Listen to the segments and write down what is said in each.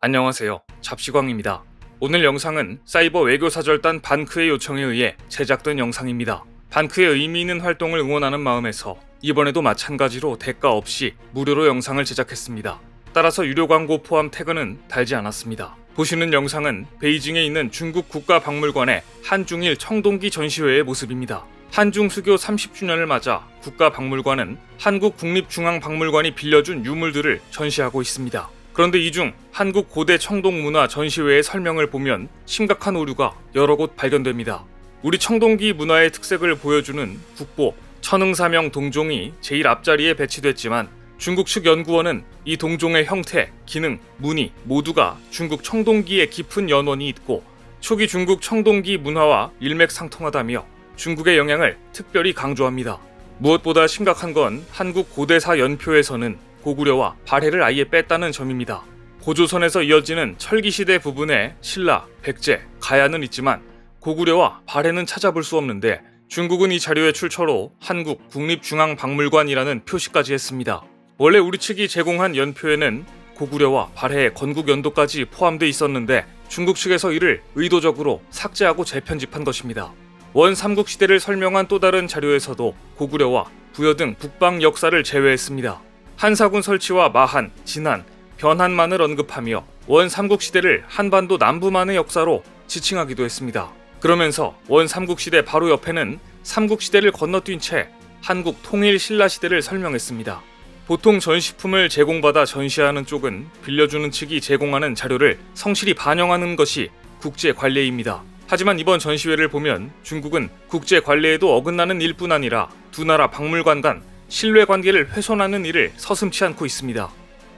안녕하세요. 잡시광입니다. 오늘 영상은 사이버 외교사절단 반크의 요청에 의해 제작된 영상입니다. 반크의 의미 있는 활동을 응원하는 마음에서 이번에도 마찬가지로 대가 없이 무료로 영상을 제작했습니다. 따라서 유료 광고 포함 태그는 달지 않았습니다. 보시는 영상은 베이징에 있는 중국 국가박물관의 한중일 청동기 전시회의 모습입니다. 한중 수교 30주년을 맞아 국가박물관은 한국 국립중앙박물관이 빌려준 유물들을 전시하고 있습니다. 그런데 이 중 한국 고대 청동문화 전시회의 설명을 보면 심각한 오류가 여러 곳 발견됩니다. 우리 청동기 문화의 특색을 보여주는 국보 천응사명 동종이 제일 앞자리에 배치됐지만 중국 측 연구원은 이 동종의 형태, 기능, 무늬 모두가 중국 청동기에 깊은 연원이 있고 초기 중국 청동기 문화와 일맥상통하다며 중국의 영향을 특별히 강조합니다. 무엇보다 심각한 건 한국 고대사 연표에서는 고구려와 발해를 아예 뺐다는 점입니다. 고조선에서 이어지는 철기시대 부분에 신라, 백제, 가야는 있지만 고구려와 발해는 찾아볼 수 없는데 중국은 이 자료의 출처로 한국 국립중앙박물관이라는 표시까지 했습니다. 원래 우리 측이 제공한 연표에는 고구려와 발해의 건국연도까지 포함돼 있었는데 중국 측에서 이를 의도적으로 삭제하고 재편집한 것입니다. 원삼국시대를 설명한 또 다른 자료에서도 고구려와 부여 등 북방 역사를 제외했습니다. 한사군 설치와 마한, 진한, 변한만을 언급하며 원삼국시대를 한반도 남부만의 역사로 지칭하기도 했습니다. 그러면서 원삼국시대 바로 옆에는 삼국시대를 건너뛴 채 한국 통일신라시대를 설명했습니다. 보통 전시품을 제공받아 전시하는 쪽은 빌려주는 측이 제공하는 자료를 성실히 반영하는 것이 국제관례입니다. 하지만 이번 전시회를 보면 중국은 국제관례에도 어긋나는 일뿐 아니라 두 나라 박물관 간 신뢰관계를 훼손하는 일을 서슴지 않고 있습니다.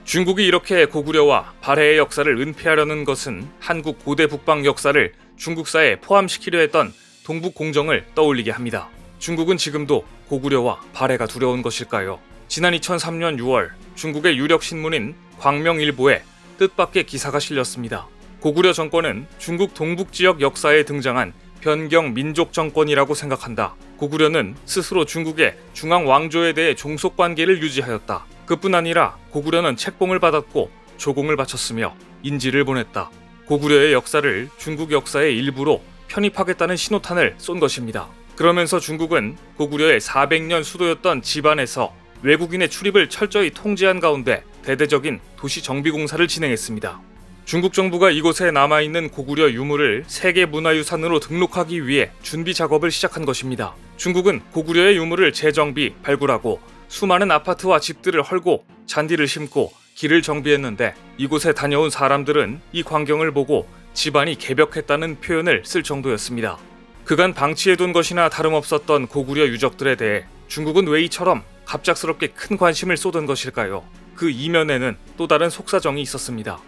중국이 이렇게 고구려와 발해의 역사를 은폐하려는 것은 한국 고대 북방 역사를 중국사에 포함시키려 했던 동북공정을 떠올리게 합니다. 중국은 지금도 고구려와 발해가 두려운 것일까요? 지난 2003년 6월 중국의 유력 신문인 광명일보에 뜻밖의 기사가 실렸습니다. 고구려 정권은 중국 동북지역 역사에 등장한 변경 민족 정권이라고 생각한다. 고구려는 스스로 중국의 중앙 왕조에 대해 종속 관계를 유지하였다. 그뿐 아니라 고구려는 책봉을 받았고 조공을 바쳤으며 인지를 보냈다. 고구려의 역사를 중국 역사의 일부로 편입하겠다는 신호탄을 쏜 것입니다. 그러면서 중국은 고구려의 400년 수도였던 지반에서 외국인의 출입을 철저히 통제한 가운데 대대적인 도시 정비 공사를 진행했습니다. 중국 정부가 이곳에 남아있는 고구려 유물을 세계문화유산으로 등록하기 위해 준비 작업을 시작한 것입니다. 중국은 고구려의 유물을 재정비, 발굴하고 수많은 아파트와 집들을 헐고 잔디를 심고 길을 정비했는데 이곳에 다녀온 사람들은 이 광경을 보고 집안이 개벽했다는 표현을 쓸 정도였습니다. 그간 방치해둔 것이나 다름없었던 고구려 유적들에 대해 중국은 왜 이처럼 갑작스럽게 큰 관심을 쏟은 것일까요? 그 이면에는 또 다른 속사정이 있었습니다.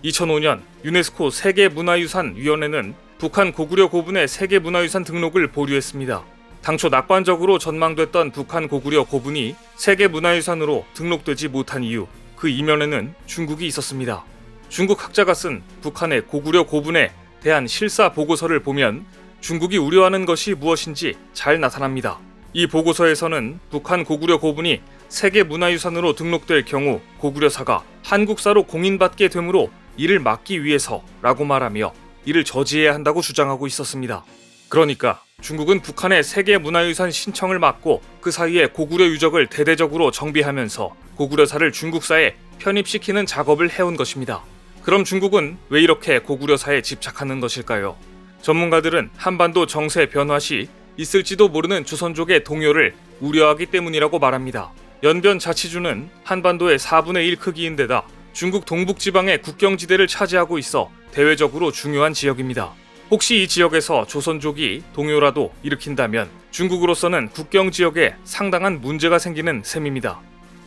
2005년 유네스코 세계문화유산위원회는 북한 고구려 고분의 세계문화유산 등록을 보류했습니다. 당초 낙관적으로 전망됐던 북한 고구려 고분이 세계문화유산으로 등록되지 못한 이유, 그 이면에는 중국이 있었습니다. 중국 학자가 쓴 북한의 고구려 고분에 대한 실사 보고서를 보면 중국이 우려하는 것이 무엇인지 잘 나타납니다. 이 보고서에서는 북한 고구려 고분이 세계문화유산으로 등록될 경우 고구려사가 한국사로 공인받게 되므로 이를 막기 위해서라고 말하며 이를 저지해야 한다고 주장하고 있었습니다. 그러니까 중국은 북한의 세계문화유산 신청을 막고 그 사이에 고구려 유적을 대대적으로 정비하면서 고구려사를 중국사에 편입시키는 작업을 해온 것입니다. 그럼 중국은 왜 이렇게 고구려사에 집착하는 것일까요? 전문가들은 한반도 정세 변화 시 있을지도 모르는 조선족의 동요를 우려하기 때문이라고 말합니다. 연변 자치주는 한반도의 4분의 1 크기인데다 중국 동북지방의 국경지대를 차지하고 있어 대외적으로 중요한 지역입니다. 혹시 이 지역에서 조선족이 동요라도 일으킨다면 중국으로서는 국경지역에 상당한 문제가 생기는 셈입니다.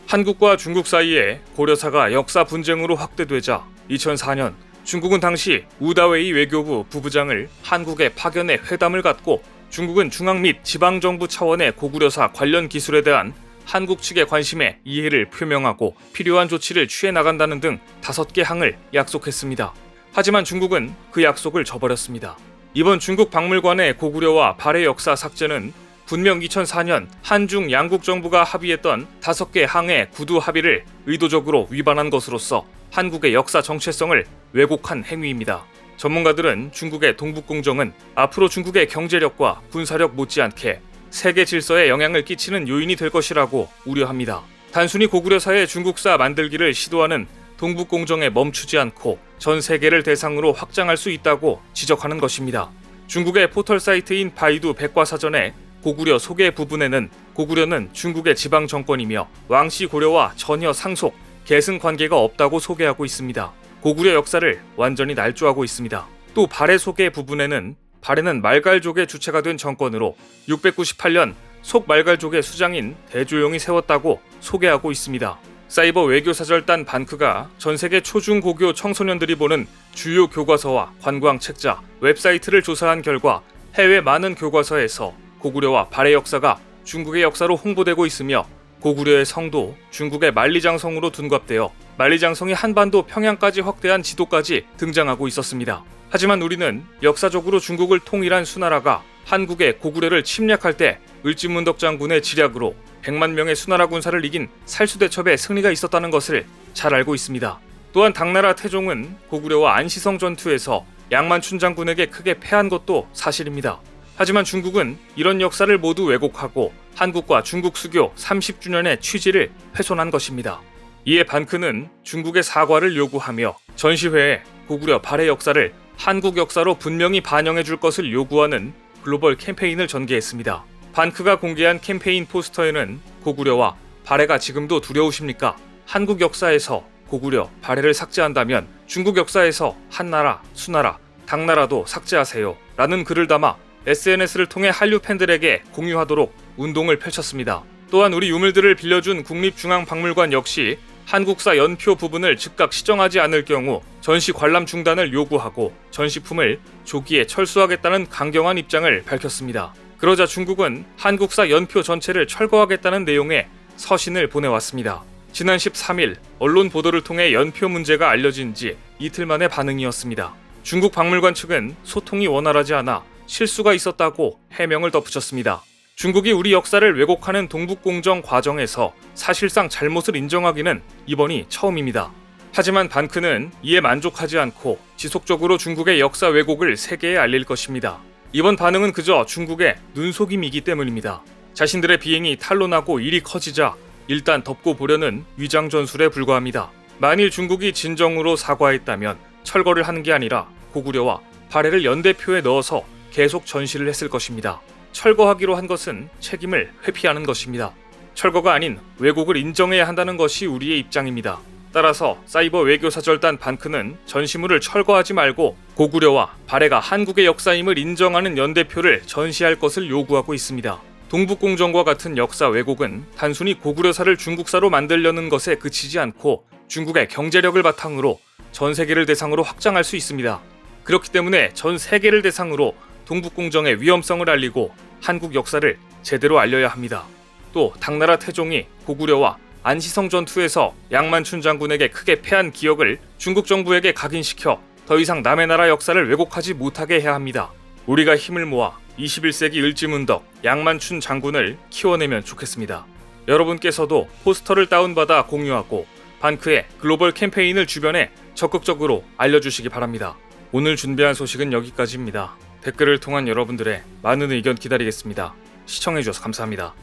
한국과 중국 사이에 고려사가 역사 분쟁으로 확대되자 2004년 중국은 당시 우다웨이 외교부 부부장을 한국에 파견해 회담을 갖고 중국은 중앙 및 지방정부 차원의 고구려사 관련 기술에 대한 한국 측의 관심에 이해를 표명하고 필요한 조치를 취해 나간다는 등 5개 항을 약속했습니다. 하지만 중국은 그 약속을 저버렸습니다. 이번 중국 박물관의 고구려와 발해 역사 삭제는 분명 2004년 한중 양국 정부가 합의했던 5개 항의 구두 합의를 의도적으로 위반한 것으로서 한국의 역사 정체성을 왜곡한 행위입니다. 전문가들은 중국의 동북공정은 앞으로 중국의 경제력과 군사력 못지않게 세계 질서에 영향을 끼치는 요인이 될 것이라고 우려합니다. 단순히 고구려사의 중국사 만들기를 시도하는 동북공정에 멈추지 않고 전 세계를 대상으로 확장할 수 있다고 지적하는 것입니다. 중국의 포털 사이트인 바이두 백과사전의 고구려 소개 부분에는 고구려는 중국의 지방 정권이며 왕씨 고려와 전혀 상속, 계승 관계가 없다고 소개하고 있습니다. 고구려 역사를 완전히 날조하고 있습니다. 또 발해 소개 부분에는 발해는 말갈족의 주체가 된 정권으로 698년 속말갈족의 수장인 대조용이 세웠다고 소개하고 있습니다. 사이버 외교사절단 반크가 전세계 초중고교 청소년들이 보는 주요 교과서와 관광 책자, 웹사이트를 조사한 결과 해외 많은 교과서에서 고구려와 발해 역사가 중국의 역사로 홍보되고 있으며 고구려의 성도 중국의 만리장성으로 둔갑되어 만리장성이 한반도 평양까지 확대한 지도까지 등장하고 있었습니다. 하지만 우리는 역사적으로 중국을 통일한 수나라가 한국의 고구려를 침략할 때 을지문덕 장군의 지략으로 100만 명의 수나라 군사를 이긴 살수대첩의 승리가 있었다는 것을 잘 알고 있습니다. 또한 당나라 태종은 고구려와 안시성 전투에서 양만춘 장군에게 크게 패한 것도 사실입니다. 하지만 중국은 이런 역사를 모두 왜곡하고 한국과 중국 수교 30주년의 취지를 훼손한 것입니다. 이에 반크는 중국의 사과를 요구하며 전시회에 고구려 발해 역사를 한국 역사로 분명히 반영해 줄 것을 요구하는 글로벌 캠페인을 전개했습니다. 반크가 공개한 캠페인 포스터에는 고구려와 발해가 지금도 두려우십니까? 한국 역사에서 고구려, 발해를 삭제한다면 중국 역사에서 한나라, 수나라, 당나라도 삭제하세요 라는 글을 담아 SNS를 통해 한류 팬들에게 공유하도록 운동을 펼쳤습니다. 또한 우리 유물들을 빌려준 국립중앙박물관 역시 한국사 연표 부분을 즉각 시정하지 않을 경우 전시 관람 중단을 요구하고 전시품을 조기에 철수하겠다는 강경한 입장을 밝혔습니다. 그러자 중국은 한국사 연표 전체를 철거하겠다는 내용의 서신을 보내왔습니다. 지난 13일 언론 보도를 통해 연표 문제가 알려진 지 이틀 만의 반응이었습니다. 중국 박물관 측은 소통이 원활하지 않아 실수가 있었다고 해명을 덧붙였습니다. 중국이 우리 역사를 왜곡하는 동북공정 과정에서 사실상 잘못을 인정하기는 이번이 처음입니다. 하지만 반크는 이에 만족하지 않고 지속적으로 중국의 역사 왜곡을 세계에 알릴 것입니다. 이번 반응은 그저 중국의 눈속임이기 때문입니다. 자신들의 비행이 탄로나고 일이 커지자 일단 덮고 보려는 위장 전술에 불과합니다. 만일 중국이 진정으로 사과했다면 철거를 하는 게 아니라 고구려와 발해를 연대표에 넣어서 계속 전시를 했을 것입니다. 철거하기로 한 것은 책임을 회피하는 것입니다. 철거가 아닌 왜곡을 인정해야 한다는 것이 우리의 입장입니다. 따라서 사이버 외교사절단 반크는 전시물을 철거하지 말고 고구려와 발해가 한국의 역사임을 인정하는 연대표를 전시할 것을 요구하고 있습니다. 동북공정과 같은 역사 왜곡은 단순히 고구려사를 중국사로 만들려는 것에 그치지 않고 중국의 경제력을 바탕으로 전 세계를 대상으로 확장할 수 있습니다. 그렇기 때문에 전 세계를 대상으로 동북공정의 위험성을 알리고 한국 역사를 제대로 알려야 합니다. 또 당나라 태종이 고구려와 안시성 전투에서 양만춘 장군에게 크게 패한 기억을 중국 정부에게 각인시켜 더 이상 남의 나라 역사를 왜곡하지 못하게 해야 합니다. 우리가 힘을 모아 21세기 을지문덕 양만춘 장군을 키워내면 좋겠습니다. 여러분께서도 포스터를 다운받아 공유하고 반크의 글로벌 캠페인을 주변에 적극적으로 알려주시기 바랍니다. 오늘 준비한 소식은 여기까지입니다. 댓글을 통한 여러분들의 많은 의견 기다리겠습니다. 시청해주셔서 감사합니다.